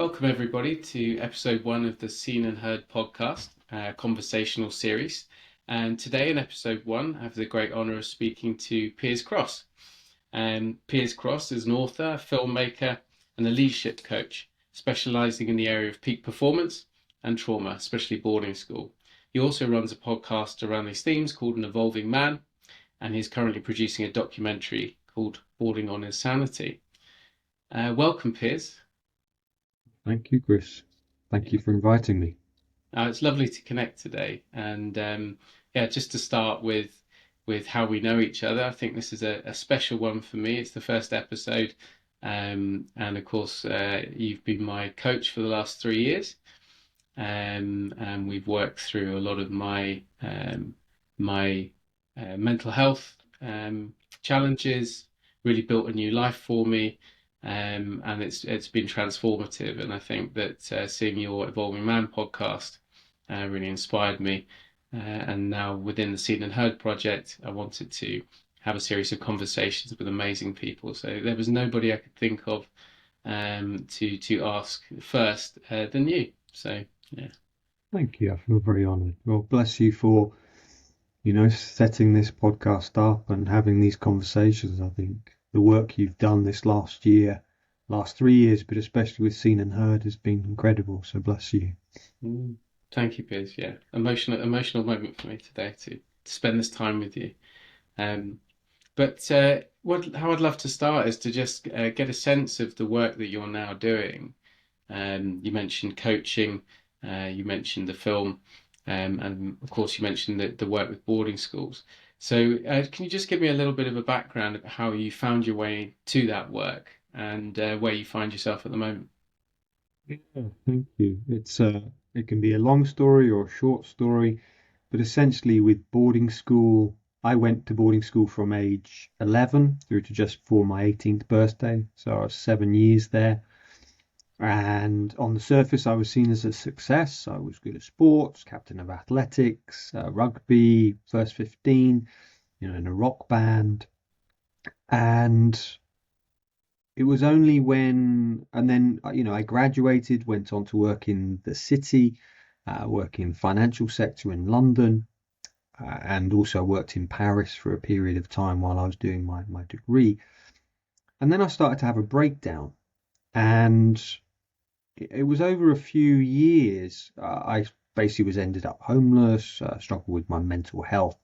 Welcome, everybody, to episode 1 of the Seen and Heard podcast, conversational series. And today, in episode 1, I have the great honour of speaking to Piers Cross. Piers Cross is an author, a filmmaker, and a leadership coach, specialising in the area of peak performance and trauma, especially boarding school. He also runs a podcast around these themes called An Evolving Man, and he's currently producing a documentary called Boarding on Insanity. Welcome, Piers. Thank you, Chris. Thank you for inviting me. It's lovely to connect today, and just to start with how we know each other. I think this is a special one for me. It's the first episode, and of course, you've been my coach for the last 3 years, and we've worked through a lot of my mental health challenges. Really built a new life for me. And it's been transformative, and I think that seeing your Evolving Man podcast really inspired me. And now within the Seen and Heard project, I wanted to have a series of conversations with amazing people. So there was nobody I could think of to ask first than you. So yeah. Thank you. I feel very honoured. Well, bless you for, setting this podcast up and having these conversations. I think the work you've done this last 3 years, but especially with Seen and Heard, has been incredible. So bless you. Thank you, Piers. Yeah, emotional moment for me today to spend this time with you. But how I'd love to start is to just get a sense of the work that you're now doing. You mentioned coaching, you mentioned the film, and of course you mentioned the work with boarding schools. So can you just give me a little bit of a background of how you found your way to that work and where you find yourself at the moment? Yeah, thank you. It can be a long story or a short story, but essentially with boarding school, I went to boarding school from age 11 through to just before my 18th birthday. So I was 7 years there. And on the surface, I was seen as a success. I was good at sports, captain of athletics, rugby, first 15, in a rock band. And it was only and then, I graduated, went on to work in the city, work in the financial sector in London, and also worked in Paris for a period of time while I was doing my degree. And then I started to have a breakdown. And it was over a few years. I basically ended up homeless, struggled with my mental health.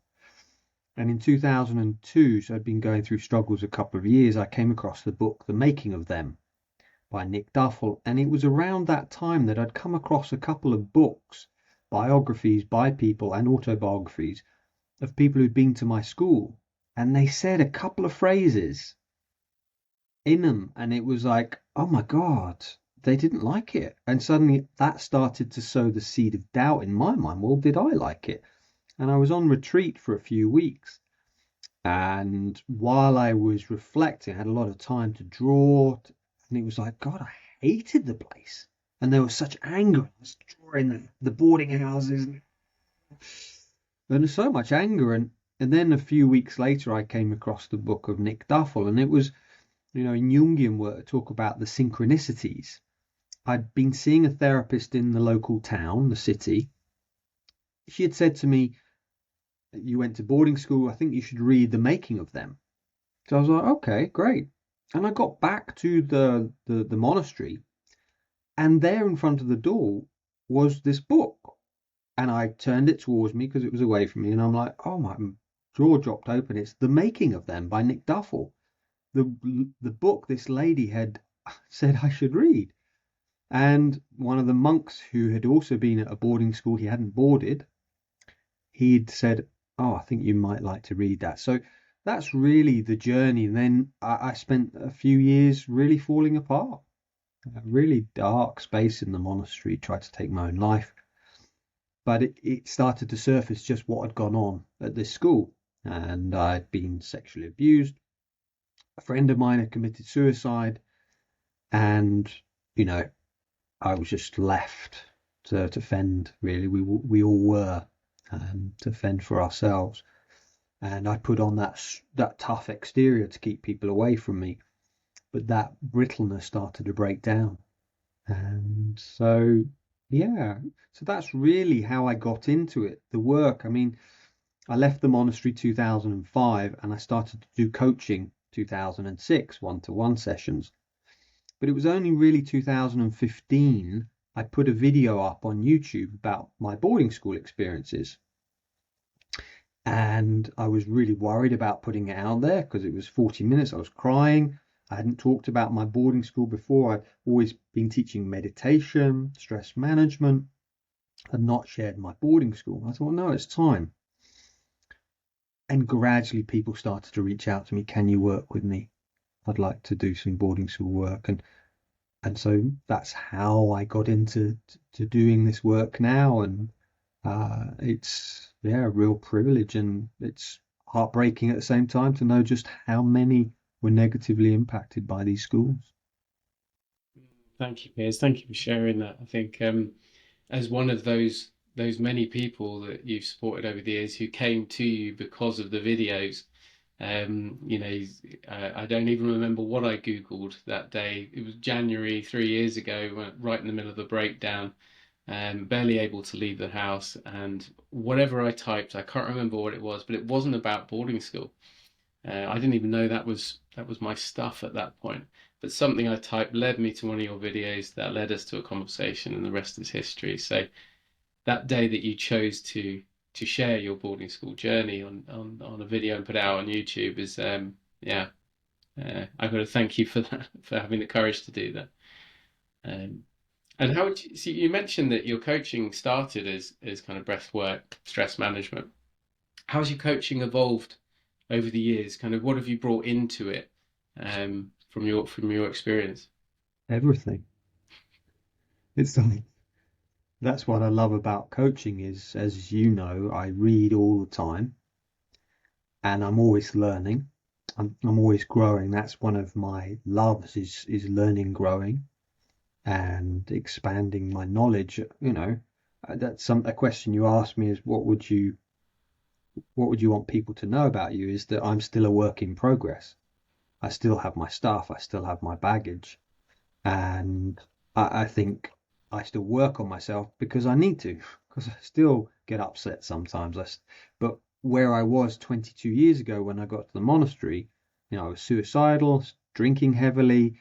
And in 2002, so I'd been going through struggles a couple of years, I came across the book The Making of Them by Nick Duffel. And it was around that time that I'd come across a couple of books, biographies by people and autobiographies of people who'd been to my school. And they said a couple of phrases in them. And it was like, oh my God, they didn't like it. And suddenly that started to sow the seed of doubt in my mind. Well, did I like it? And I was on retreat for a few weeks. And while I was reflecting, I had a lot of time to draw. And it was like, God, I hated the place. And there was such anger. I was drawing the boarding houses. And there's so much anger. And then a few weeks later, I came across the book of Nick Duffel. And it was, in Jungian work, talk about the synchronicities. I'd been seeing a therapist in the local town, the city. She had said to me, you went to boarding school, I think you should read The Making of Them. So I was like, okay, great. And I got back to the monastery, and there in front of the door was this book. And I turned it towards me because it was away from me, and I'm like, oh, my jaw dropped open. It's The Making of Them by Nick Duffel. The book this lady had said I should read. And one of the monks who had also been at a boarding school he hadn't boarded, he'd said, oh, I think you might like to read that. So that's really the journey. And then I spent a few years really falling apart. A really dark space in the monastery, tried to take my own life. But it started to surface just what had gone on at this school. And I'd been sexually abused. A friend of mine had committed suicide. And, I was just left to fend, really. We all were, to fend for ourselves. And I put on that tough exterior to keep people away from me. But that brittleness started to break down. And so, yeah, so that's really how I got into it. The work, I mean, I left the monastery 2005 and I started to do coaching 2006, one-to-one sessions. But it was only really 2015 I put a video up on YouTube about my boarding school experiences. And I was really worried about putting it out there because it was 40 minutes. I was crying. I hadn't talked about my boarding school before. I'd always been teaching meditation, stress management, and not shared my boarding school. I thought, no, it's time. And gradually people started to reach out to me. Can you work with me? I'd like to do some boarding school work. And so that's how I got into to doing this work now. And it's, yeah, a real privilege, and it's heartbreaking at the same time to know just how many were negatively impacted by these schools. Thank you, Piers. Thank you for sharing that. I think as one of those many people that you've supported over the years who came to you because of the videos, you know, I don't even remember what I Googled that day. It was January 3 years ago, right in the middle of the breakdown, barely able to leave the house, and whatever I typed, I can't remember what it was, but it wasn't about boarding school. I didn't even know that was my stuff at that point. But something I typed led me to one of your videos that led us to a conversation, and the rest is history. So that day that you chose to share your boarding school journey on a video and put it out on YouTube is yeah, I've got to thank you for that, for having the courage to do that. Um, and how would you see? You mentioned that your coaching started as kind of breath work, stress management. How's your coaching evolved over the years? Kind of what have you brought into it from your experience? Everything. It's like, that's what I love about coaching is, as you know, I read all the time and I'm always learning. I'm always growing. That's one of my loves is learning, growing, and expanding my knowledge. That's a question you asked me is what would you want people to know about you? Is that I'm still a work in progress. I still have my stuff. I still have my baggage, and I think I still work on myself because I need to, because I still get upset sometimes. But where I was 22 years ago when I got to the monastery, I was suicidal, drinking heavily,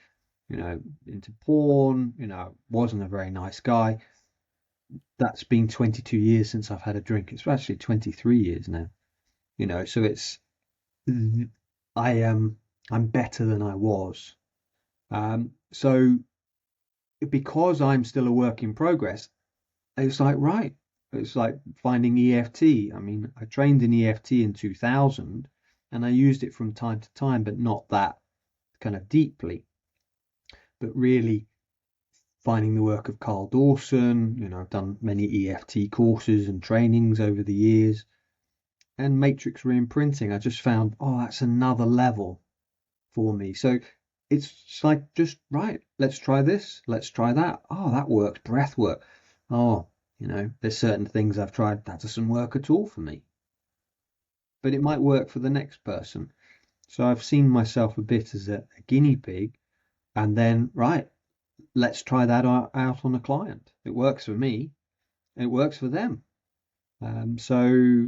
into porn, wasn't a very nice guy. That's been 22 years since I've had a drink. It's actually 23 years now, so I am, I'm better than I was. So because I'm still a work in progress, it's like, right, it's like finding EFT. I mean, I trained in EFT in 2000 and I used it from time to time, but not that kind of deeply. But really finding the work of Carl Dawson, I've done many EFT courses and trainings over the years, and matrix reimprinting. I just found, oh, that's another level for me. So it's like, just right, let's try this, let's try that. Oh, that works. Breath work. Oh, there's certain things I've tried that doesn't work at all for me, but it might work for the next person. So I've seen myself a bit as a guinea pig, and then, right, let's try that out on a client. It works for me, it works for them. So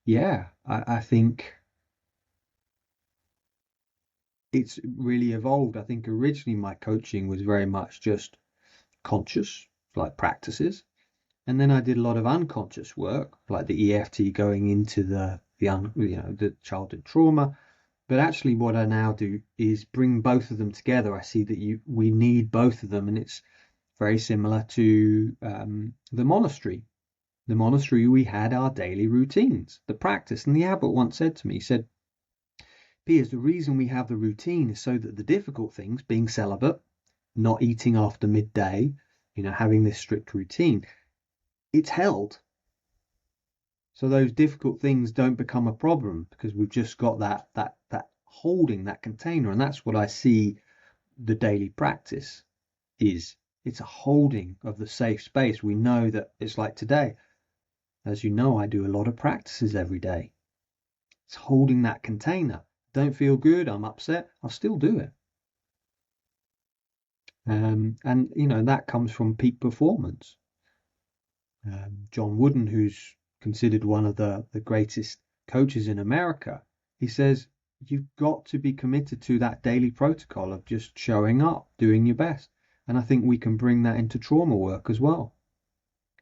yeah, I think it's really evolved. I think originally my coaching was very much just conscious, like practices. And then I did a lot of unconscious work, like the EFT going into the childhood trauma. But actually, what I now do is bring both of them together. I see that we need both of them, and it's very similar to the monastery. The monastery, we had our daily routines, the practice. And the abbot once said to me, he said, Piers, the reason we have the routine is so that the difficult things, being celibate, not eating after midday, having this strict routine, it's held. So those difficult things don't become a problem because we've just got that holding, that container. And that's what I see the daily practice is. It's a holding of the safe space. We know that it's like today. As you know, I do a lot of practices every day. It's holding that container. Don't feel good, I'm upset, I'll still do it. And that comes from peak performance. John Wooden, who's considered one of the greatest coaches in America, he says you've got to be committed to that daily protocol of just showing up, doing your best. And I think we can bring that into trauma work as well,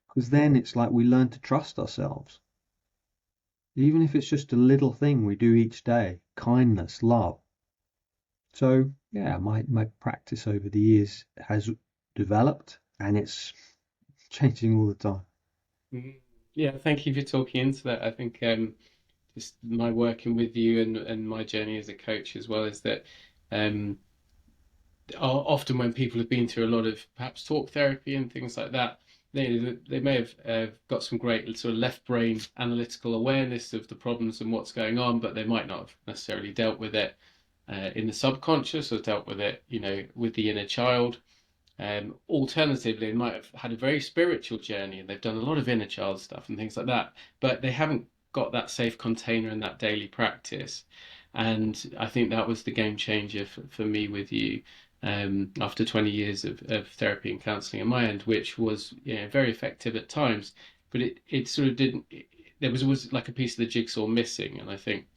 because then it's like we learn to trust ourselves. Even if it's just a little thing we do each day, kindness, love. So yeah, my practice over the years has developed, and it's changing all the time. Mhm. Yeah, thank you for talking into that. I think just my working with you and my journey as a coach as well is that um, often when people have been through a lot of perhaps talk therapy and things like that, they may have got some great sort of left brain analytical awareness of the problems and what's going on, but they might not have necessarily dealt with it in the subconscious or dealt with it, with the inner child. Alternatively, they might have had a very spiritual journey and they've done a lot of inner child stuff and things like that, but they haven't got that safe container in that daily practice. And I think that was the game changer for me with you after 20 years of therapy and counseling on my end, which was very effective at times, but it sort of didn't. There was like a piece of the jigsaw missing, and I think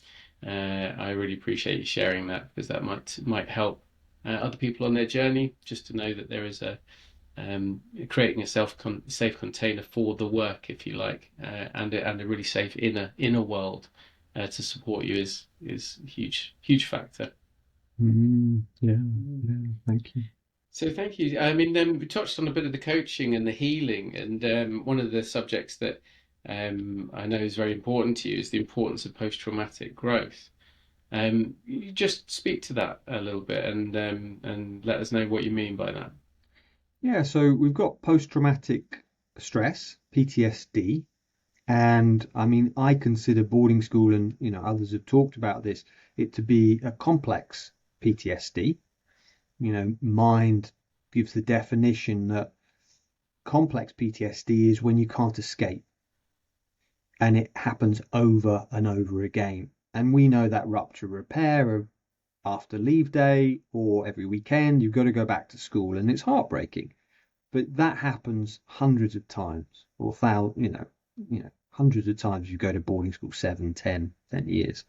I really appreciate you sharing that because that might help other people on their journey, just to know that there is creating a safe container for the work, if you like, and a really safe inner world to support you is a huge factor. Yeah, Mm. yeah, thank you. So thank you. I mean, we touched on a bit of the coaching and the healing, and one of the subjects that I know is very important to you is the importance of post-traumatic growth. You just speak to that a little bit and let us know what you mean by that. Yeah, so we've got post-traumatic stress, PTSD, and I mean, I consider boarding school, and others have talked about this, it to be a complex PTSD. Mind gives the definition that complex PTSD is when you can't escape and it happens over and over again. And we know that rupture repair of after leave day or every weekend, you've got to go back to school and it's heartbreaking. But that happens hundreds of times or hundreds of times you go to boarding school 7, 10 years.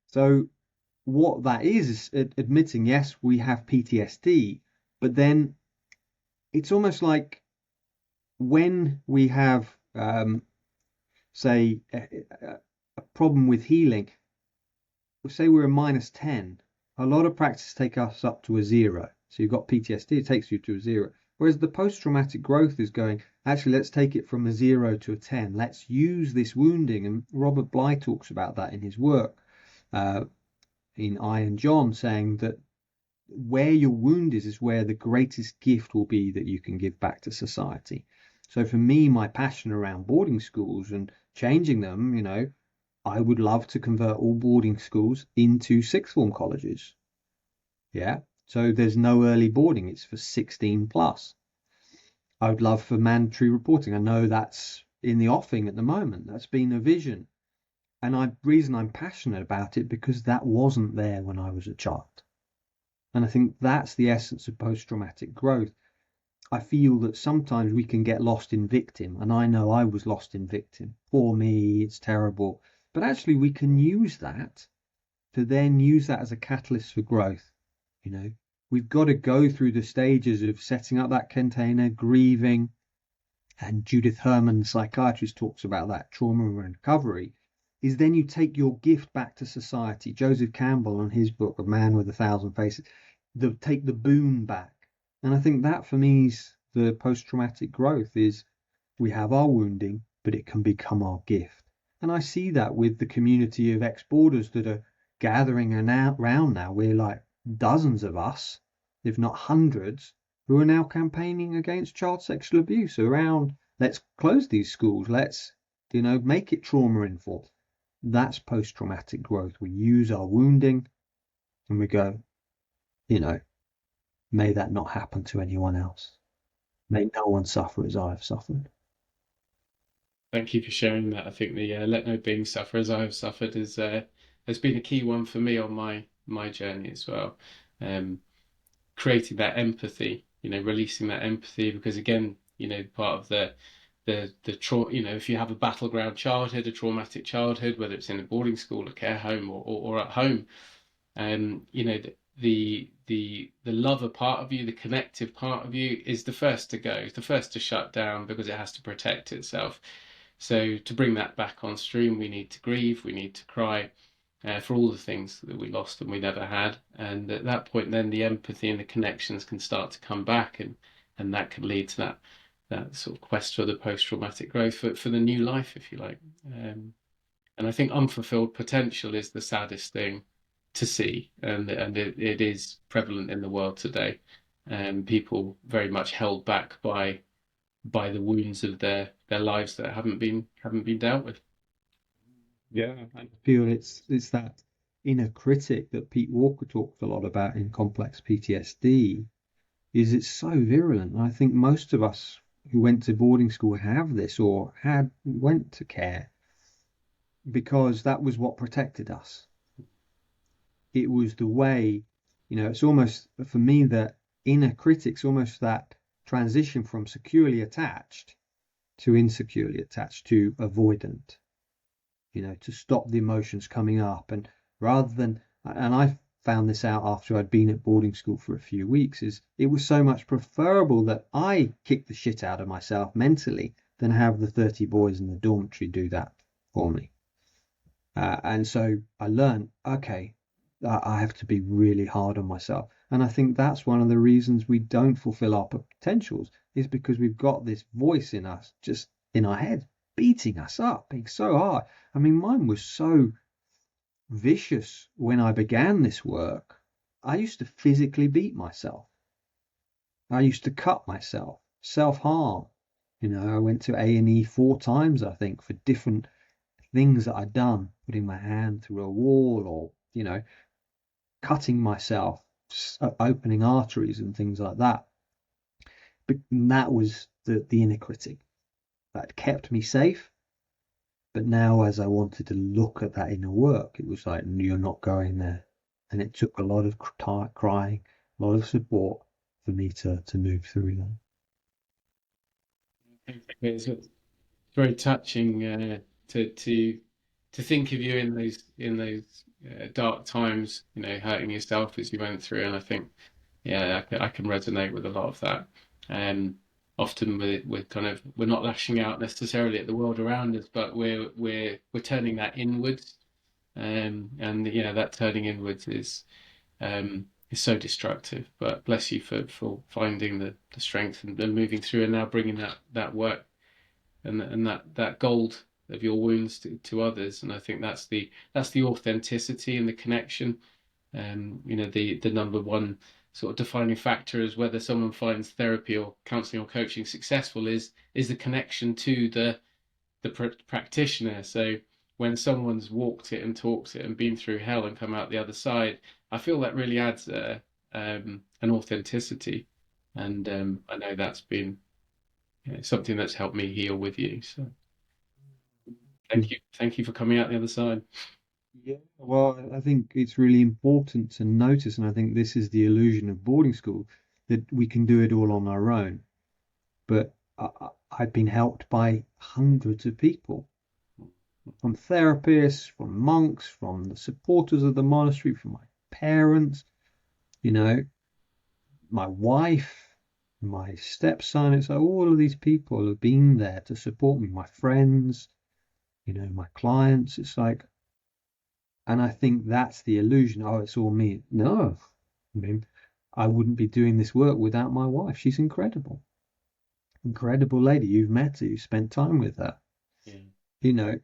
So what that is admitting, yes, we have PTSD, but then it's almost like when we have, say, a problem with healing, say we're a -10, a lot of practice take us up to a 0. So you've got PTSD, it takes you to a 0. Whereas the post-traumatic growth is going, actually, let's take it from a 0 to a 10. Let's use this wounding. And Robert Bly talks about that in his work, in I and John, saying that where your wound is where the greatest gift will be that you can give back to society. So for me, my passion around boarding schools and changing them, I would love to convert all boarding schools into sixth form colleges. Yeah. So there's no early boarding. It's for 16 plus. I would love for mandatory reporting. I know that's in the offing at the moment. That's been a vision. And reason I'm passionate about it because that wasn't there when I was a child. And I think that's the essence of post-traumatic growth. I feel that sometimes we can get lost in victim, and I know I was lost in victim. Poor me, it's terrible. But actually, we can use that to then use that as a catalyst for growth. We've got to go through the stages of setting up that container, grieving, and Judith Herman, the psychiatrist, talks about that trauma and recovery. Is then you take your gift back to society. Joseph Campbell, on his book, A Man with a Thousand Faces, take the boon back. And I think that for me is the post-traumatic growth is we have our wounding, but it can become our gift. And I see that with the community of ex-boarders that are gathering around now. We're like dozens of us, if not hundreds, who are now campaigning against child sexual abuse around, let's close these schools, let's, make it trauma informed. That's post-traumatic growth. We use our wounding and we go, may that not happen to anyone else. May no one suffer as I have suffered. Thank you for sharing that. I think the let no being suffer as I have suffered has been a key one for me on my journey as well. Um, creating that empathy, releasing that empathy, because again, part of the trauma, if you have a battleground childhood, a traumatic childhood, whether it's in a boarding school, a care home, or at home, the lover part of you, the connective part of you, is the first to go, is the first to shut down because it has to protect itself. So to bring that back on stream, we need to grieve, we need to cry, for all the things that we lost and we never had. And at that point, then the empathy and the connections can start to come back, and that can lead to that sort of quest for the post-traumatic growth for the new life, if you like. And I think unfulfilled potential is the saddest thing to see, and it is prevalent in the world today. And people very much held back by the wounds of their lives that haven't been dealt with. Yeah, and I feel it's that inner critic that Pete Walker talks a lot about in complex PTSD. Is it's so virulent. And I think most of us who went to boarding school have this or had went to care because that was what protected us. It was the way, it's almost for me that inner critic's almost that transition from securely attached to insecurely attached to avoidant, to stop the emotions coming up. And rather than, and I found this out after I'd been at boarding school for a few weeks, is it was so much preferable that I kick the shit out of myself mentally than have the 30 boys in the dormitory do that for me. And so I learned, okay, I have to be really hard on myself. And I think that's one of the reasons we don't fulfill our potentials, is because we've got this voice in us, just in our head, beating us up, being so hard. I mean, mine was so vicious when I began this work. I used to physically beat myself. I used to cut myself, self-harm. I went to A&E 4 times, I think, for different things that I'd done, putting my hand through a wall or, cutting myself, opening arteries and things like that. But that was the inner critic that kept me safe. But now, as I wanted to look at that inner work, it was like, you're not going there. And it took a lot of crying, a lot of support for me to move through that. It's very touching, to think of you in those dark times, hurting yourself as you went through. And I think, yeah, I can resonate with a lot of that. Um, Often we're not lashing out necessarily at the world around us, but we're turning that inwards. And yeah, that turning inwards is so destructive. But bless you for finding the strength and moving through, and now bringing that work and that gold of your wounds to others. And I think that's the authenticity and the connection. The number one sort of defining factor is whether someone finds therapy or counseling or coaching successful is the connection to the practitioner. So when someone's walked it and talked it and been through hell and come out the other side, I feel that really adds an authenticity. And I know that's been, something that's helped me heal with you. So thank you for coming out the other side. Yeah, well, I think it's really important to notice, and I think this is the illusion of boarding school, that we can do it all on our own. But I've been helped by hundreds of people, from therapists, from monks, from the supporters of the monastery, from my parents, you know, my wife, my stepson. It's like all of these people have been there to support me, my friends, my clients. It's like, and I think that's the illusion. Oh, it's all me. No, I mean, I wouldn't be doing this work without my wife. She's incredible. Incredible lady. You've met her, you've spent time with her. Yeah.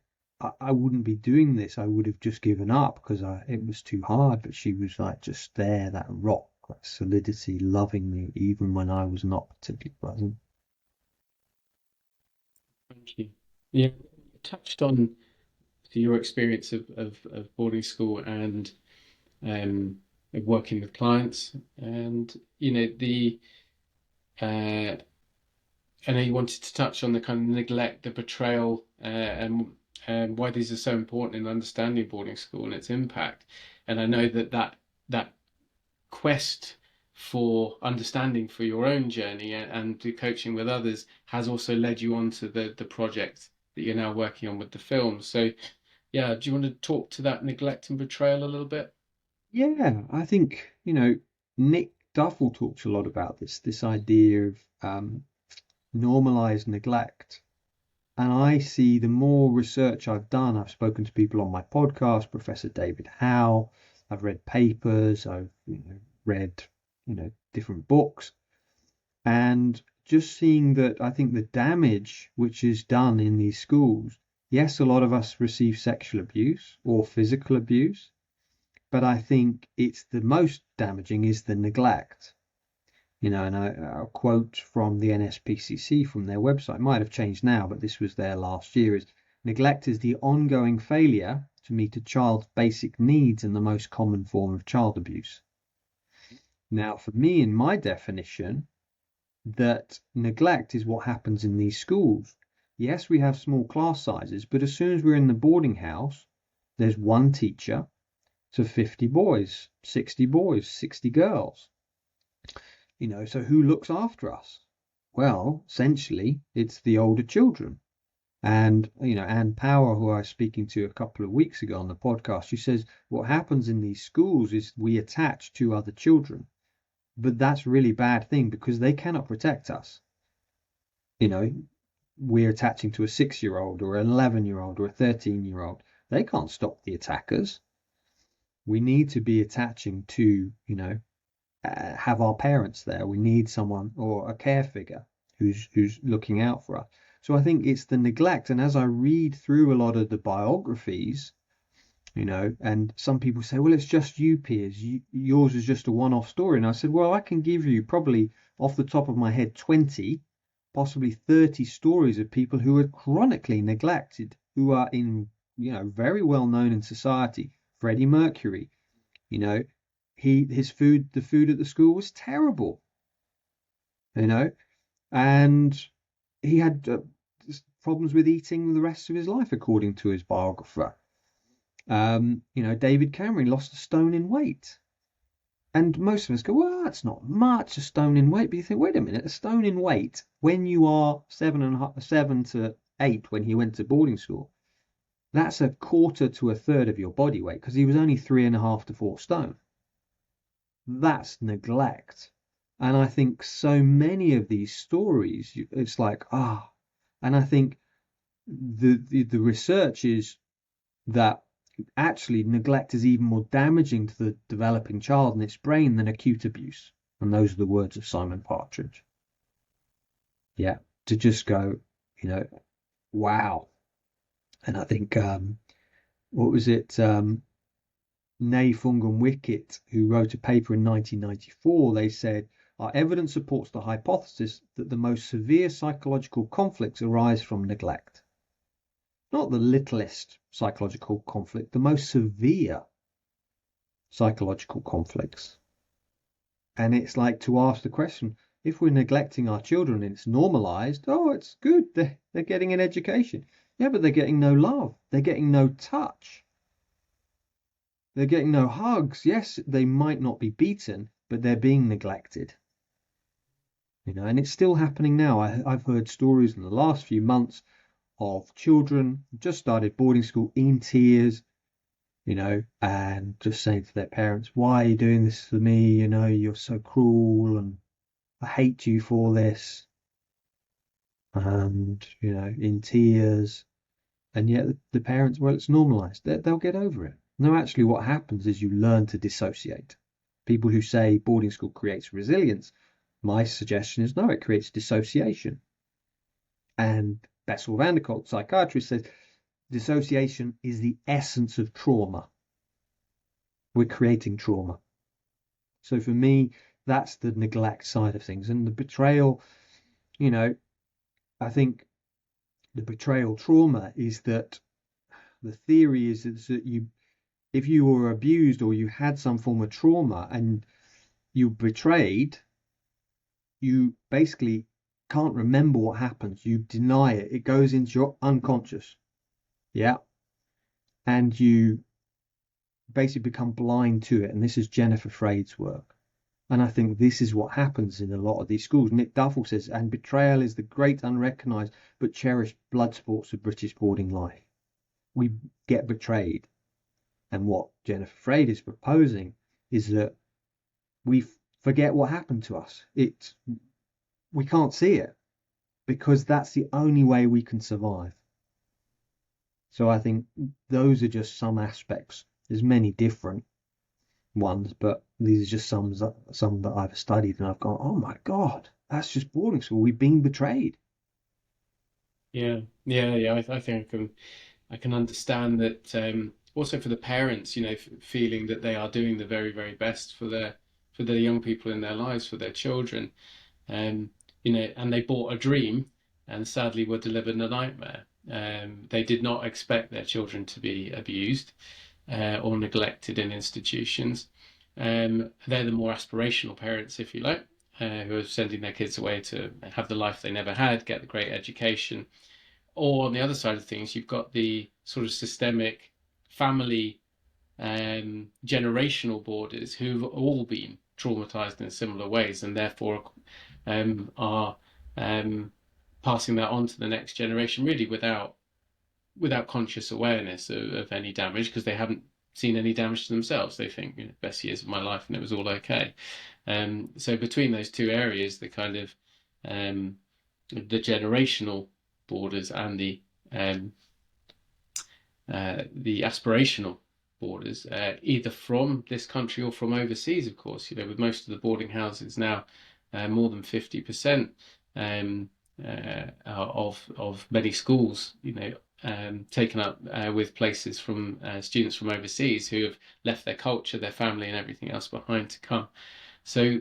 I wouldn't be doing this. I would have just given up because it was too hard. But she was like just there, that rock, that solidity, loving me even when I was not particularly present. Thank you. Yeah, you touched on your experience of boarding school and of working with clients, and uh, I know you wanted to touch on the kind of neglect, the betrayal, and why these are so important in understanding boarding school and its impact. And I know that quest for understanding for your own journey, and the coaching with others has also led you on to the project that you're now working on with the film. So yeah, do you want to talk to that neglect and betrayal a little bit? Yeah, I think, Nick Duffel talks a lot about this idea of normalized neglect. And I see the more research I've done, I've spoken to people on my podcast, Professor David Howe, I've read papers, I've read different books, and just seeing that I think the damage which is done in these schools, yes, a lot of us receive sexual abuse or physical abuse, but I think it's the most damaging is the neglect. And a quote from the NSPCC from their website might have changed now, but this was there last year, is neglect is the ongoing failure to meet a child's basic needs and the most common form of child abuse. Now, for me, in my definition, that neglect is what happens in these schools. Yes, we have small class sizes, but as soon as we're in the boarding house, there's one teacher to 50 boys, 60 girls. So who looks after us? Well, essentially, it's the older children. And, Anne Power, who I was speaking to a couple of weeks ago on the podcast, she says what happens in these schools is we attach to other children. But that's a really bad thing because they cannot protect us. We're attaching to a 6-year-old or an 11-year-old or a 13-year-old. They can't stop the attackers. We need to be attaching to, have our parents there. We need someone or a care figure who's looking out for us. So I think it's the neglect. And as I read through a lot of the biographies, and some people say, well, it's just you, Piers. Yours is just a one-off story. And I said, well, I can give you probably off the top of my head 20, possibly 30 stories of people who are chronically neglected, who are in, very well known in society. Freddie Mercury, the food at the school was terrible, and he had problems with eating the rest of his life, according to his biographer. David Cameron lost a stone in weight. And most of us go, well, that's not much, a stone in weight. But you think, wait a minute, a stone in weight when you are 7 to 8 when he went to boarding school, that's a quarter to a third of your body weight because he was only 3.5 to 4 stone. That's neglect. And I think so many of these stories, it's like, and I think the research is that actually neglect is even more damaging to the developing child and its brain than acute abuse. And those are the words of Simon Partridge. Yeah, to just go, wow. And I think, what was it? Nay Fung Wickett, who wrote a paper in 1994, they said, our evidence supports the hypothesis that the most severe psychological conflicts arise from neglect. Not the littlest psychological conflict, the most severe psychological conflicts. And it's like to ask the question, if we're neglecting our children and it's normalized, it's good, they're getting an education. Yeah, but they're getting no love, they're getting no touch, they're getting no hugs. Yes, they might not be beaten, but they're being neglected. And it's still happening now. I've heard stories in the last few months of children just started boarding school in tears, and just saying to their parents, why are you doing this to me? You're so cruel and I hate you for this. And, in tears. And yet the parents, well, it's normalized. They'll get over it. No, actually what happens is you learn to dissociate. People who say boarding school creates resilience, my suggestion is no, it creates dissociation. And Bessel van der Kolk, psychiatrist, says dissociation is the essence of trauma. We're creating trauma. So for me, that's the neglect side of things. And the betrayal, I think the betrayal trauma is that the theory is that if you were abused or you had some form of trauma and you betrayed, you basically can't remember what happens. You deny it. It goes into your unconscious. Yeah. And you basically become blind to it. And this is Jennifer Freyd's work. And I think this is what happens in a lot of these schools. Nick Duffel says, and betrayal is the great unrecognised but cherished blood sports of British boarding life. We get betrayed. And what Jennifer Freyd is proposing is that we forget what happened to us. We can't see it because that's the only way we can survive. So I think those are just some aspects. There's many different ones, but these are just some that I've studied and I've gone, oh my God, that's just boarding school. We've been betrayed. Yeah, yeah. I think I can understand that. Also for the parents, feeling that they are doing the very, very best for their young people in their lives, for their children, um, and they bought a dream, and sadly were delivered a nightmare. They did not expect their children to be abused or neglected in institutions. They're the more aspirational parents, if you like, who are sending their kids away to have the life they never had, get the great education. Or on the other side of things, you've got the sort of systemic family generational boarders who've all been traumatized in similar ways and therefore are passing that on to the next generation really without conscious awareness of any damage because they haven't seen any damage to themselves. They think, best years of my life and it was all okay. So between those two areas, the kind of the generational borders and the aspirational borders, either from this country or from overseas, of course. With most of the boarding houses now, more than 50% of many schools, taken up with places from students from overseas who have left their culture, their family, and everything else behind to come. So,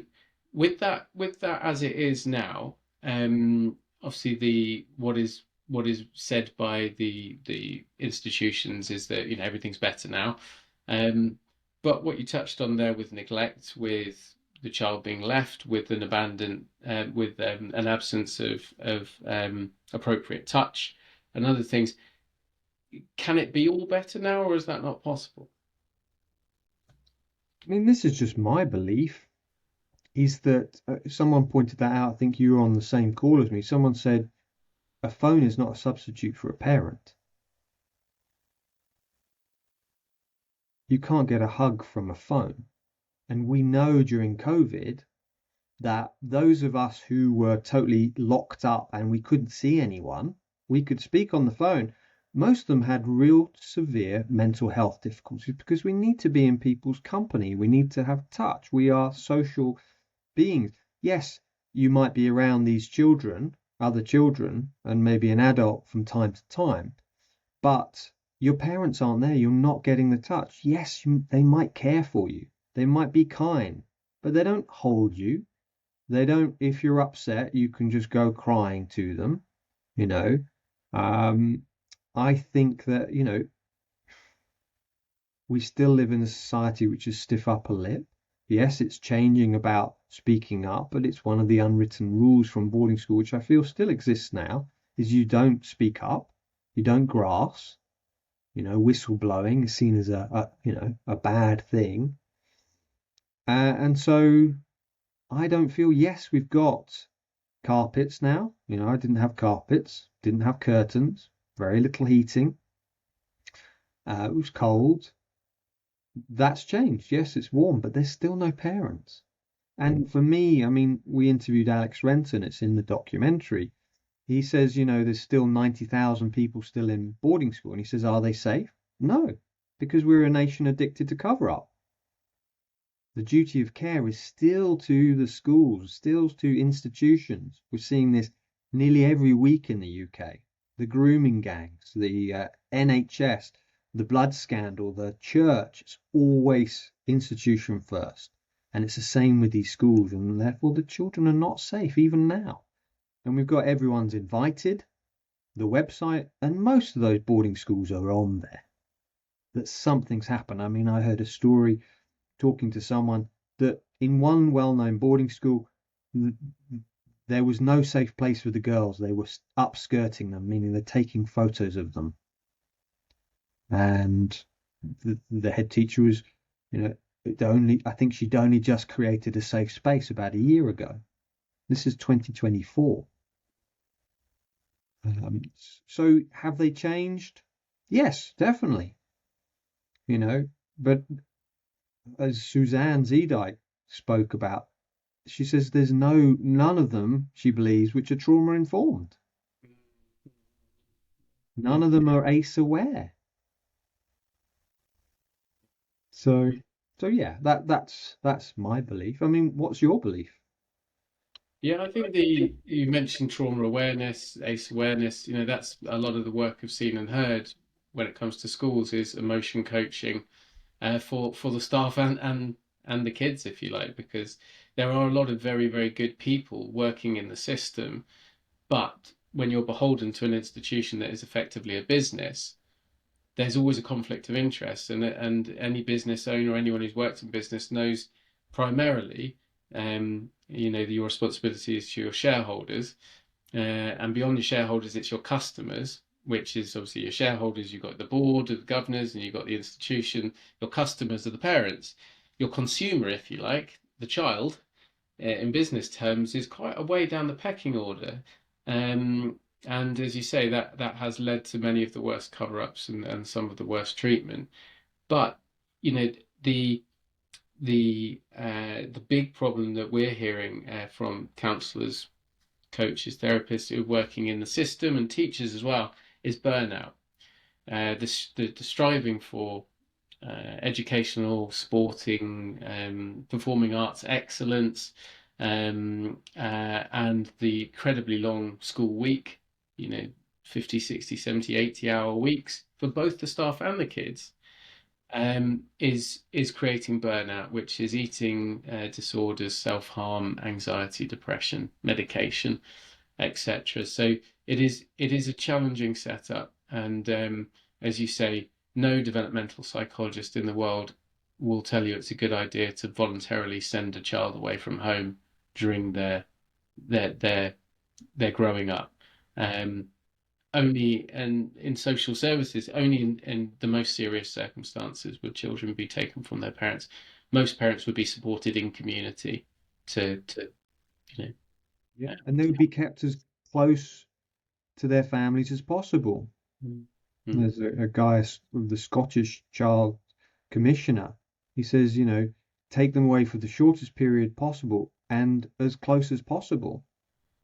with that as it is now, obviously what is said by the institutions is that everything's better now, but what you touched on there with neglect, with the child being left with an abandon, with an absence of appropriate touch and other things, can it be all better now, or is that not possible? I mean, this is just my belief, is that someone pointed that out. I think you were on the same call as me. Someone said a phone is not a substitute for a parent. You can't get a hug from a phone. And we know during COVID that those of us who were totally locked up and we couldn't see anyone, we could speak on the phone. Most of them had real severe mental health difficulties because we need to be in people's company. We need to have touch. We are social beings. Yes, you might be around these children, other children, and maybe an adult from time to time, but your parents aren't there. You're not getting the touch. Yes, they might care for you. They might be kind, but they don't hold you. They don't, if you're upset, you can just go crying to them, you know. I think that, we still live in a society which is stiff upper lip. Yes, it's changing about speaking up, but it's one of the unwritten rules from boarding school, which I feel still exists now, is you don't speak up, you don't grass, whistleblowing is seen as a bad thing. And so I don't feel, yes, we've got carpets now. I didn't have carpets, didn't have curtains, very little heating. It was cold. That's changed. Yes, it's warm, but there's still no parents. And for me, I mean, we interviewed Alex Renton, it's in the documentary. He says, there's still 90,000 people still in boarding school. And he says, are they safe? No, because we're a nation addicted to cover up. The duty of care is still to the schools, still to institutions. We're seeing this nearly every week in the UK. The grooming gangs, the NHS, the blood scandal, the church, it's always institution first. And it's the same with these schools, and therefore the children are not safe even now. And we've got everyone's invited, the website, and most of those boarding schools are on there. That something's happened. I mean, I heard a story talking to someone that in one well-known boarding school, there was no safe place for the girls. They were upskirting them, meaning they're taking photos of them. And the head teacher was, I think she'd only just created a safe space about a year ago. This is 2024. Um, so have they changed? Yes, definitely. You know, but as Suzanne Zedike spoke about, she says there's none of them, she believes, which are trauma informed. None of them are ACE aware. So, so yeah, that's my belief. I mean, what's your belief? Yeah, I think you mentioned trauma awareness, ACE awareness, that's a lot of the work I've seen and heard when it comes to schools is emotion coaching for the staff and the kids, if you like, because there are a lot of very, very good people working in the system, but when you're beholden to an institution that is effectively a business, there's always a conflict of interest, and any business owner or anyone who's worked in business knows primarily, your responsibility is to your shareholders, and beyond your shareholders, it's your customers, which is obviously your shareholders. You've got the board of the governors, and you've got the institution. Your customers are the parents. Your consumer, if you like, the child, in business terms, is quite a way down the pecking order. Um, and as you say, that has led to many of the worst cover-ups and some of the worst treatment. But you know, the the big problem that we're hearing from counsellors, coaches, therapists who are working in the system and teachers as well is burnout. The striving for educational, sporting, performing arts excellence, and the incredibly long school week, 50, 60, 70, 80 hour weeks for both the staff and the kids, is creating burnout, which is eating disorders, self-harm, anxiety, depression, medication, etc. So it is a challenging setup, and as you say, no developmental psychologist in the world will tell you it's a good idea to voluntarily send a child away from home during their their their growing up. Um, Only and in social services, only in the most serious circumstances would children be taken from their parents. Most parents would be supported in community to you know. Yeah, and they would be kept as close to their families as possible. Mm. There's a guy, the Scottish Child Commissioner. He says, take them away for the shortest period possible and as close as possible.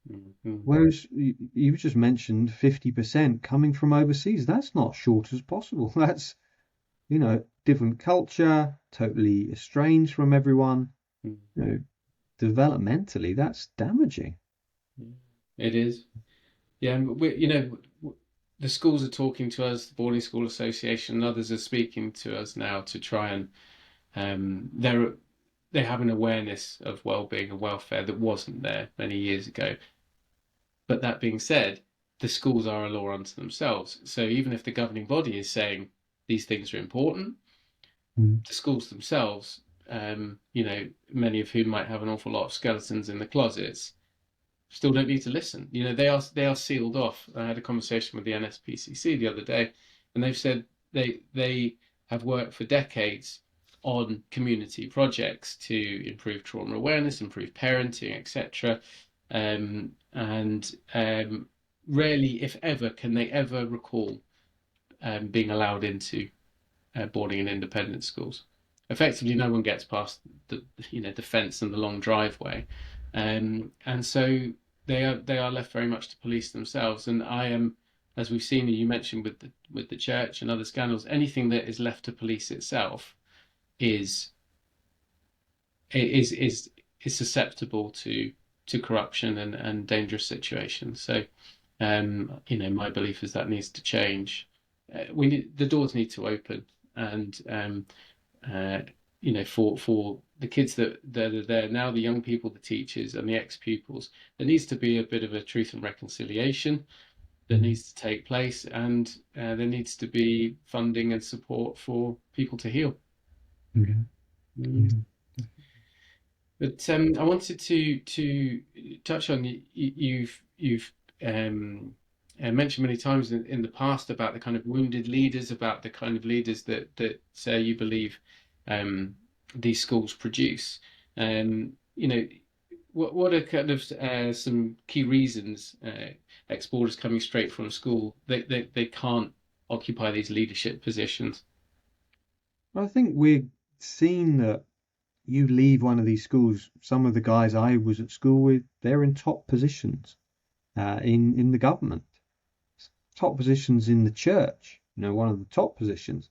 Mm. Whereas you just mentioned 50% coming from overseas. That's not short as possible. That's, different culture, totally estranged from everyone. Mm. You know, developmentally, that's damaging. Mm. It is. Yeah, and the schools are talking to us, the Boarding School Association and others are speaking to us now to try and they have an awareness of well-being and welfare that wasn't there many years ago. But that being said, the schools are a law unto themselves. So even if the governing body is saying these things are important, Mm. the schools themselves, many of whom might have an awful lot of skeletons in the closets, still don't need to listen. They are sealed off. I had a conversation with the NSPCC the other day, and they've said they have worked for decades on community projects to improve trauma awareness, improve parenting, etc. And rarely, if ever, can they ever recall being allowed into boarding and independent schools. Effectively, no one gets past the fence and the long driveway, and so they are left very much to police themselves. And I am, as we've seen, you mentioned with the church and other scandals, anything that is left to police itself is is susceptible to corruption and dangerous situations. So, my belief is that needs to change. The doors need to open, and uh, for the kids that are there now, the young people, the teachers, and the ex-pupils, there needs to be a bit of a truth and reconciliation that Mm. needs to take place, and there needs to be funding and support for people to heal. Yeah. Mm. Yeah. But I wanted to touch on you've mentioned many times in the past about the kind of wounded leaders, about the kind of leaders that say you believe these schools produce. You know, what are kind of some key reasons ex-boarders coming straight from school they can't occupy these leadership positions? I think we're seeing that you leave one of these schools, some of the guys I was at school with, they're in top positions in the government, top positions in the church, one of the top positions,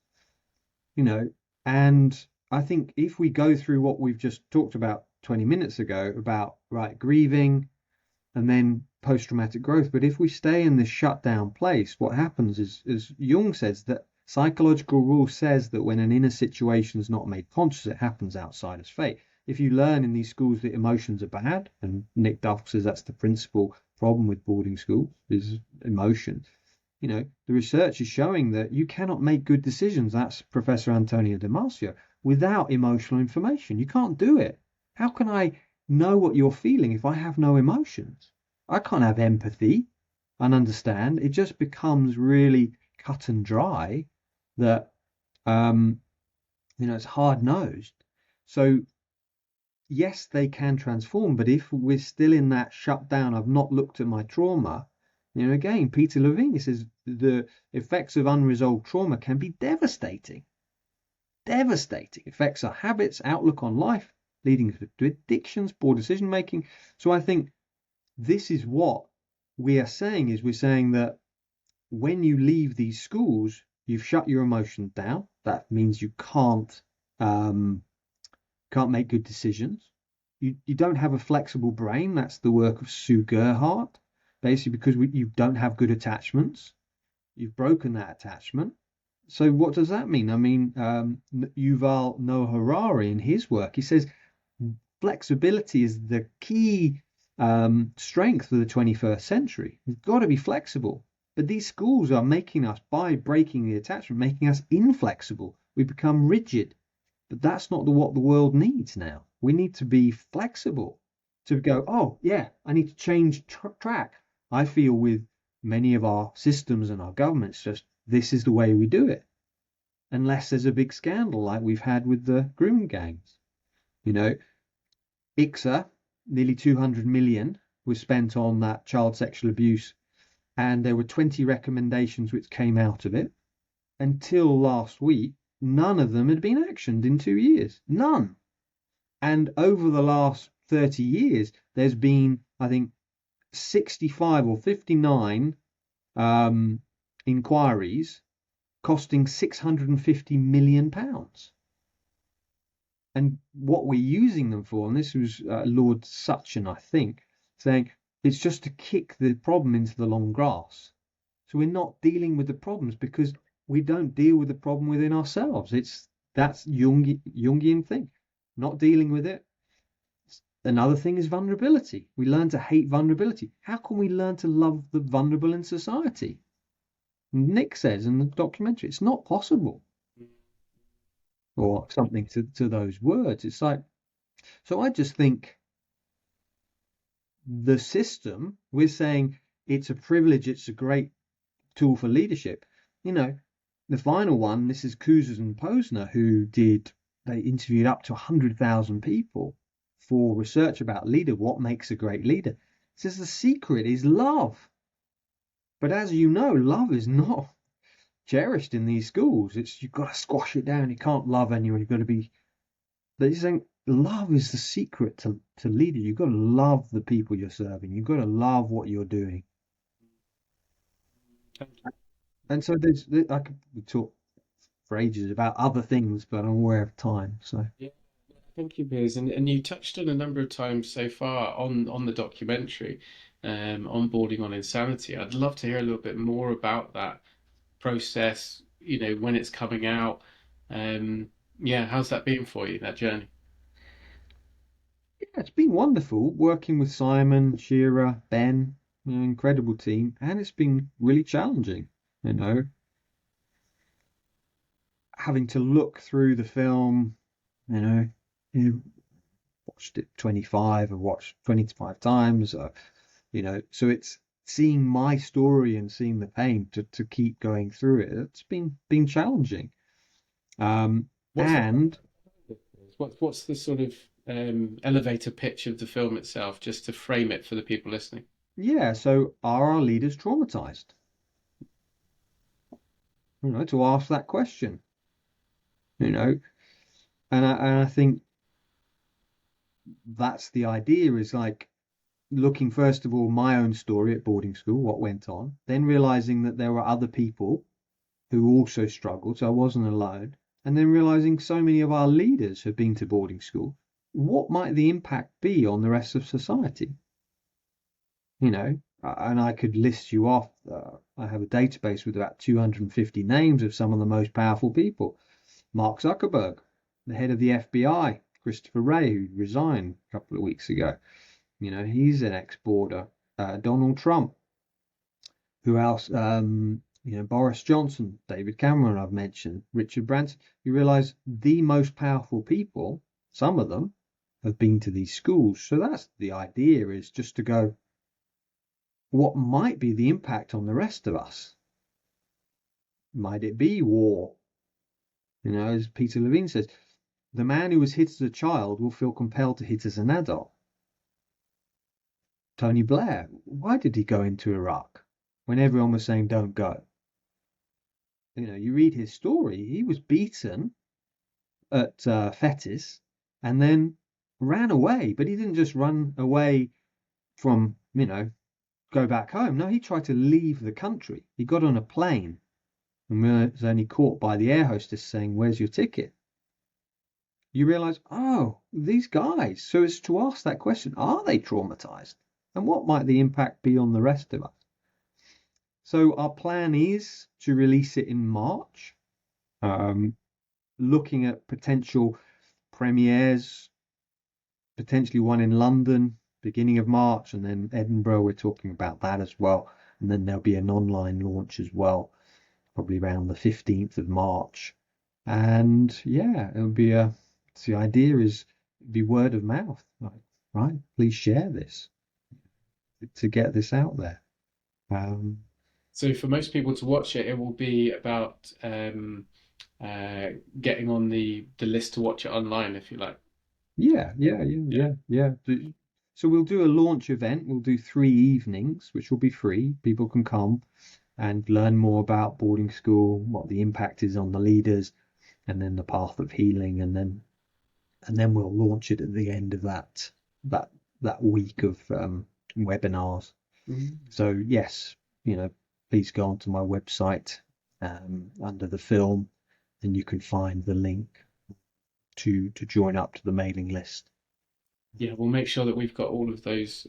you know, and I think if we go through what we've just talked about 20 minutes ago about right grieving and then post-traumatic growth, but if we stay in this shutdown place, what happens is, as Jung says, that psychological rule says that when an inner situation is not made conscious, it happens outside as fate. If you learn in these schools that emotions are bad, and Nick Duff says that's the principal problem with boarding schools is emotion. The research is showing that you cannot make good decisions. That's Professor Antonio Damasio without emotional information. You can't do it. How can I know what you're feeling if I have no emotions? I can't have empathy and understand. It just becomes really cut and dry that it's hard nosed. So yes, they can transform, but if we're still in that shutdown, I've not looked at my trauma, again, Peter Levine says the effects of unresolved trauma can be devastating. Devastating. Affects our habits, outlook on life, leading to addictions, poor decision making. So I think this is what we are saying is we're saying that when you leave these schools, you've shut your emotions down. That means you can't make good decisions. You don't have a flexible brain. That's the work of Sue Gerhardt, basically because you don't have good attachments. You've broken that attachment. So what does that mean? I mean, Yuval Noah Harari in his work, he says flexibility is the key strength of the 21st century. We've got to be flexible. But these schools are making us, by breaking the attachment, making us inflexible. We become rigid. But that's not what the world needs now. We need to be flexible to go, oh, yeah, I need to change track. I feel with many of our systems and our governments, just this is the way we do it. Unless there's a big scandal like we've had with the groom gangs. ICSA, nearly 200 million was spent on that child sexual abuse, and there were 20 recommendations which came out of it. Until last week, none of them had been actioned in 2 years. None. And over the last 30 years, there's been, I think, 65 or 59 inquiries costing £650 million. And what we're using them for, and this was Lord Suchan, I think, saying it's just to kick the problem into the long grass. So we're not dealing with the problems because we don't deal with the problem within ourselves. That's Jungian thing, not dealing with it. Another thing is vulnerability. We learn to hate vulnerability. How can we learn to love the vulnerable in society? Nick says in the documentary, it's not possible. Or something to those words. It's like, so I just think the system, we're saying it's a privilege, it's a great tool for leadership. The final one, this is Cousins and Posner, they interviewed up to 100,000 people for research about what makes a great leader. It says the secret is love. But as you know, love is not cherished in these schools. You've got to squash it down. You can't love anyone. You've got to be. They're saying love is the secret to leader. You've got to love the people you're serving. You've got to love what you're doing. And so I could talk for ages about other things, but I'm aware of time. So Yeah, thank you, Piers. And you touched on a number of times so far on the documentary, onboarding on insanity. I'd love to hear a little bit more about that process, when it's coming out. Yeah, how's that been for you, that journey? yeah, it's been wonderful working with Simon, Shearer, Ben, incredible team, and it's been really challenging. You know, having to look through the film, you know, you watched it 25 or watched 25 times, so it's seeing my story and seeing the pain to keep going through it. It's been challenging. What's the And What's the sort of elevator pitch of the film itself, just to frame it for the people listening? Yeah, so are our leaders traumatized? To ask that question, you know, and I think that's the idea is like looking first of all my own story at boarding school, what went on, then realizing that there were other people who also struggled, so I wasn't alone, and then realizing so many of our leaders have been to boarding school. What might the impact be on the rest of society? And I could list you off. I have a database with about 250 names of some of the most powerful people. Mark Zuckerberg, the head of the FBI, Christopher Wray, who resigned a couple of weeks ago. He's an ex-boarder. Donald Trump. Who else? Boris Johnson, David Cameron, I've mentioned, Richard Branson. You realize the most powerful people, some of them, have been to these schools. So that's the idea, is just to go, what might be the impact on the rest of us? Might it be war? As Peter Levine says, the man who was hit as a child will feel compelled to hit as an adult. Tony Blair, why did he go into Iraq when everyone was saying don't go? You read his story, he was beaten at Fetis and then ran away, but he didn't just run away from, go back home. No, he tried to leave the country. He got on a plane and was only caught by the air hostess saying, "Where's your ticket?" You realize, oh, these guys. So it's to ask that question, are they traumatized? And what might the impact be on the rest of us? So our plan is to release it in March, looking at potential premieres, potentially one in London, beginning of March, and then Edinburgh, we're talking about that as well. And then there'll be an online launch as well, probably around the 15th of March. And yeah, it'll be the idea is be word of mouth, right? Please share this to get this out there. So for most people to watch it, it will be about getting on the list to watch it online, if you like. Yeah. Yeah. So we'll do a launch event. We'll do 3 evenings, which will be free. People can come and learn more about boarding school, what the impact is on the leaders, and then the path of healing, and then we'll launch it at the end of that week of webinars. Mm. So yes, please go onto my website under the film, and you can find the link to join up to the mailing list. Yeah, we'll make sure that we've got all of those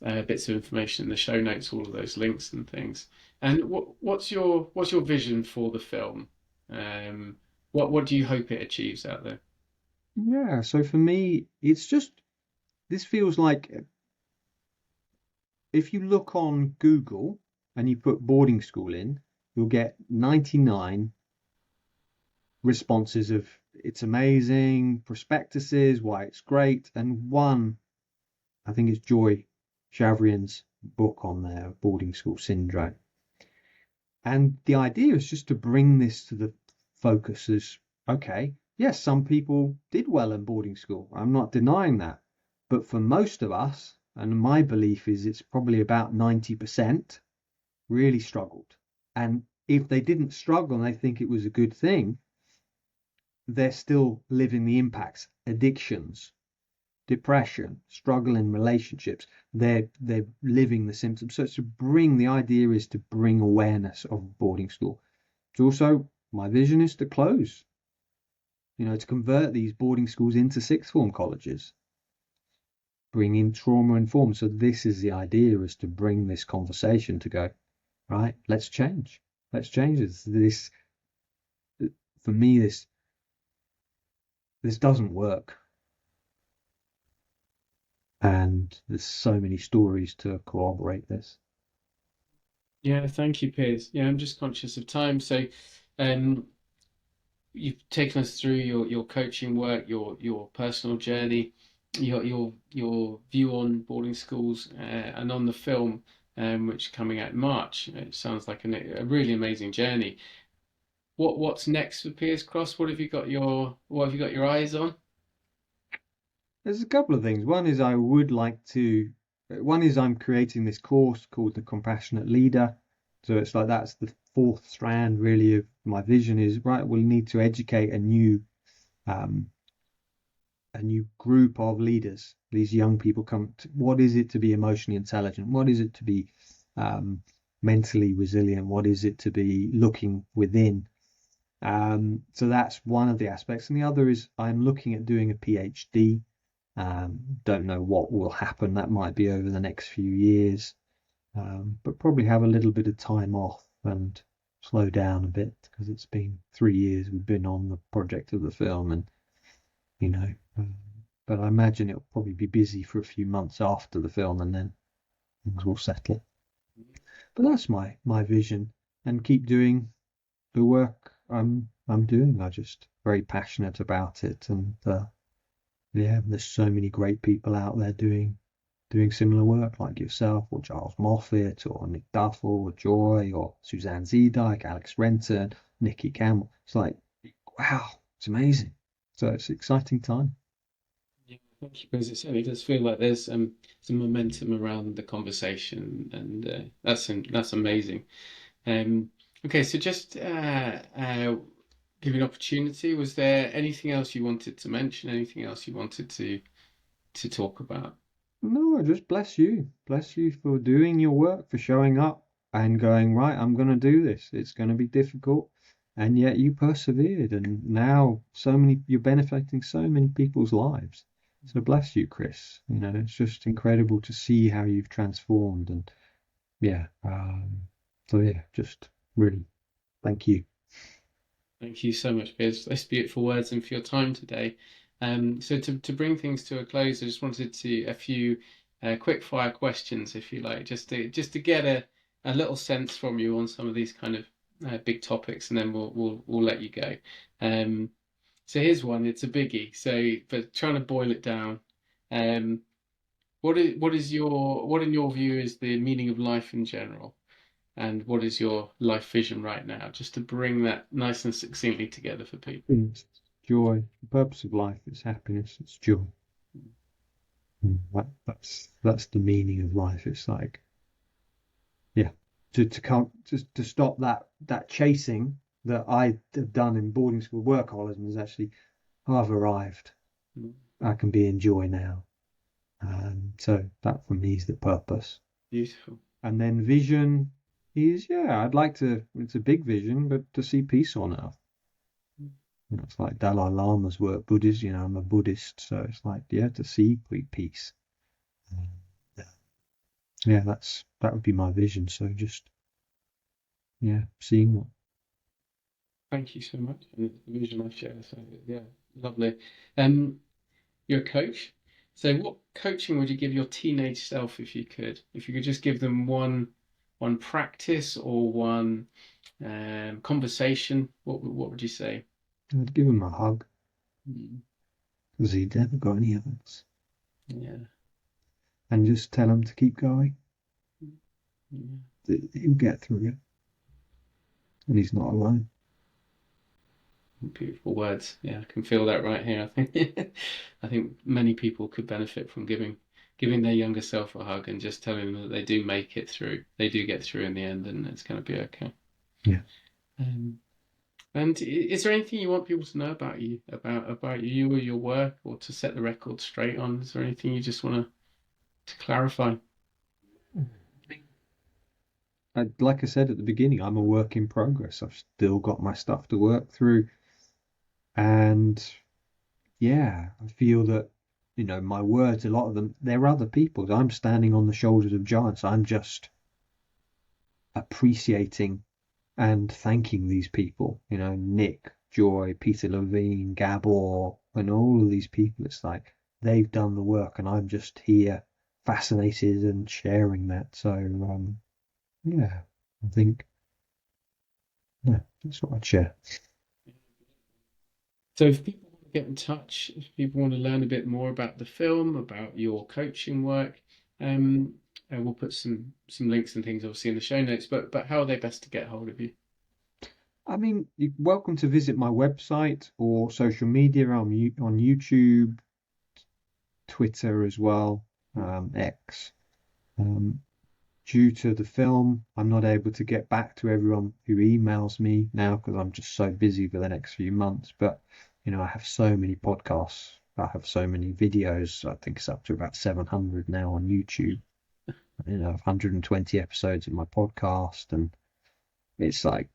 bits of information in the show notes, all of those links and things. And what's your vision for the film? What do you hope it achieves out there? Yeah, so for me, it's just this feels like if you look on Google and you put boarding school in, you'll get 99 responses of it's amazing, prospectuses, why it's great, and one, I think it's Joy Chavrian's book on there, Boarding School Syndrome. And the idea is just to bring this to the focus as, okay, yes, some people did well in boarding school. I'm not denying that. But for most of us, and my belief is it's probably about 90% really struggled. And if they didn't struggle and they think it was a good thing, they're still living the impacts, addictions, depression, struggle in relationships. They're living the symptoms. So it's to bring, the idea is to bring awareness of boarding school. It's also, my vision is to close, to convert these boarding schools into sixth form colleges, bring in trauma informed. So this is the idea, is to bring this conversation to go, right, let's change this. For me, this doesn't work. And there's so many stories to corroborate this. Yeah, thank you, Piers. Yeah, I'm just conscious of time. So, um, you've taken us through your coaching work, your personal journey, your view on boarding schools, and on the film, which is coming out in March. It sounds like a really amazing journey. what's next for Piers Cross? What have you got your eyes on? There's a couple of things. One is I'm creating this course called the Compassionate Leader. So it's like that's the fourth strand really of my vision is right. We need to educate um, a new group of leaders. These young people what is it to be emotionally intelligent? What is it to be um, mentally resilient? What is it to be looking within? So that's one of the aspects. And the other is I'm looking at doing a PhD. Don't know what will happen. That might be over the next few years, but probably have a little bit of time off and slow down a bit because it's been 3 years we've been on the project of the film, and you know, um, but I imagine it'll probably be busy for a few months after the film, and then things will settle. But that's my vision, and keep doing the work I'm doing. I'm just very passionate about it, and yeah, there's so many great people out there doing similar work like yourself or Giles Moffat or Nick Duffel or Joy or Suzanne Zedike, Alex Renton, Nikki Campbell. It's like, wow, it's amazing. So it's an exciting time. Yeah, thank you, because it certainly does feel like there's some momentum around the conversation, and that's amazing. Um, okay, so just give you an opportunity. Was there anything else you wanted to mention? Anything else you wanted to talk about? No, I just bless you. Bless you for doing your work, for showing up and going, right, I'm going to do this. It's going to be difficult. And yet you persevered. And now you're benefiting so many people's lives. So bless you, Chris. It's just incredible to see how you've transformed. And yeah, so yeah, just really thank you. Thank you so much, Piers, for those beautiful words and for your time today. So to bring things to a close, I just wanted to a few quick fire questions, if you like, just to get a little sense from you on some of these kind of big topics, and then we'll let you go. Um, so here's one. It's a biggie. So, but trying to boil it down, um, what in your view is the meaning of life in general? And what is your life vision right now? Just to bring that nice and succinctly together for people. It's joy. The purpose of life is happiness. It's joy. That's the meaning of life. It's like, yeah, to stop that chasing that I have done in boarding school workaholism is actually, oh, I've arrived. Mm. I can be in joy now. So that for me is the purpose. Beautiful. And then vision is, yeah, I'd like to. It's a big vision, but to see peace on earth. It's like Dalai Lama's work, Buddhist. I'm a Buddhist, so it's like, yeah, to see peace. Um, yeah, that would be my vision. So just, yeah, seeing what. Thank you so much. And the vision I share. So yeah, lovely. Um, you're a coach. So what coaching would you give your teenage self if you could? If you could just give them one practice or one conversation, what would you say? I'd give him a hug Mm. because he'd never got any others, Yeah. and just tell him to keep going. Yeah. He'll get through it, and he's not alone. Beautiful words. Yeah, I can feel that right here. I think I think many people could benefit from giving their younger self a hug and just telling them that they do make it through. They do get through in the end, and it's going to be okay. Yeah. Um, and is there anything you want people to know about you, about you or your work, or to set the record straight on? Is there anything you just want to clarify? Like I said at the beginning, I'm a work in progress. I've still got my stuff to work through, and yeah, I feel that my words, a lot of them, they're other people's. I'm standing on the shoulders of giants. I'm just appreciating and thanking these people. Nick, Joy, Peter Levine, Gabor, and all of these people. It's like they've done the work, and I'm just here, fascinated and sharing that. So yeah, I think yeah, that's what I'd share. So if people want to get in touch, if people want to learn a bit more about the film, about your coaching work, um, and we'll put some links and things obviously in the show notes. But how are they best to get hold of you? I mean, you're welcome to visit my website or social media. I'm on YouTube, Twitter as well, X. Um, Due to the film, I'm not able to get back to everyone who emails me now because I'm just so busy for the next few months. But, I have so many podcasts. I have so many videos. I think it's up to about 700 now on YouTube. 120 episodes of my podcast, and it's like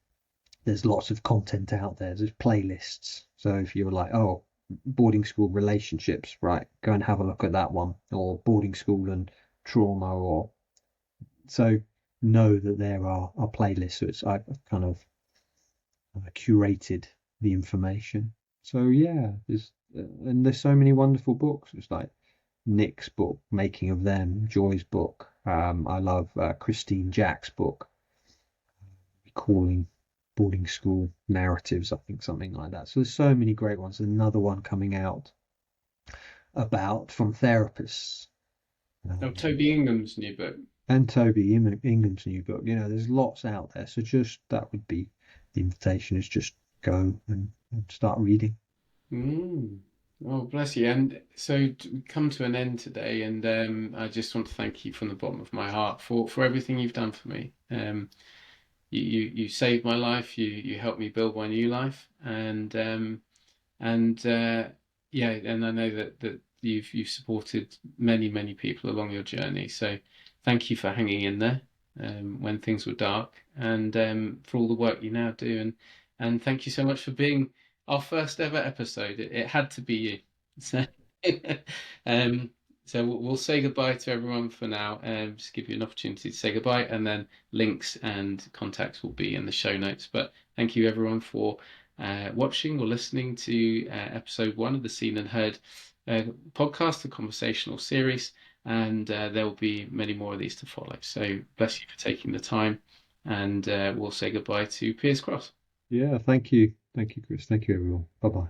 there's lots of content out there. There's playlists. So if you're like, oh, boarding school relationships, right, go and have a look at that one, or boarding school and trauma, or so know that there are playlists. So I've kind of curated the information. So yeah, there's so many wonderful books. It's like Nick's book, Making of Them, Joy's book. I love Christine Jack's book, Recalling Boarding School Narratives, I think something like that. So there's so many great ones. Another one coming out from therapists. Oh, Toby Ingham's new book. And Toby Ingham's new book. There's lots out there. So just that would be the invitation, is just go and start reading. Mm. Oh, bless you. And so we come to an end today, and I just want to thank you from the bottom of my heart for everything you've done for me. You saved my life. You helped me build my new life, and yeah, and I know that you've supported many people along your journey. So thank you for hanging in there when things were dark, and for all the work you now do, and thank you so much for being our first ever episode. It had to be you. So, um, so we'll say goodbye to everyone for now. Just give you an opportunity to say goodbye, and then links and contacts will be in the show notes. But thank you everyone for watching or listening to episode 1 of the Seen and Heard podcast, a conversational series, and there will be many more of these to follow. So bless you for taking the time, and we'll say goodbye to Piers Cross. Yeah, thank you. Thank you, Chris. Thank you, everyone. Bye bye.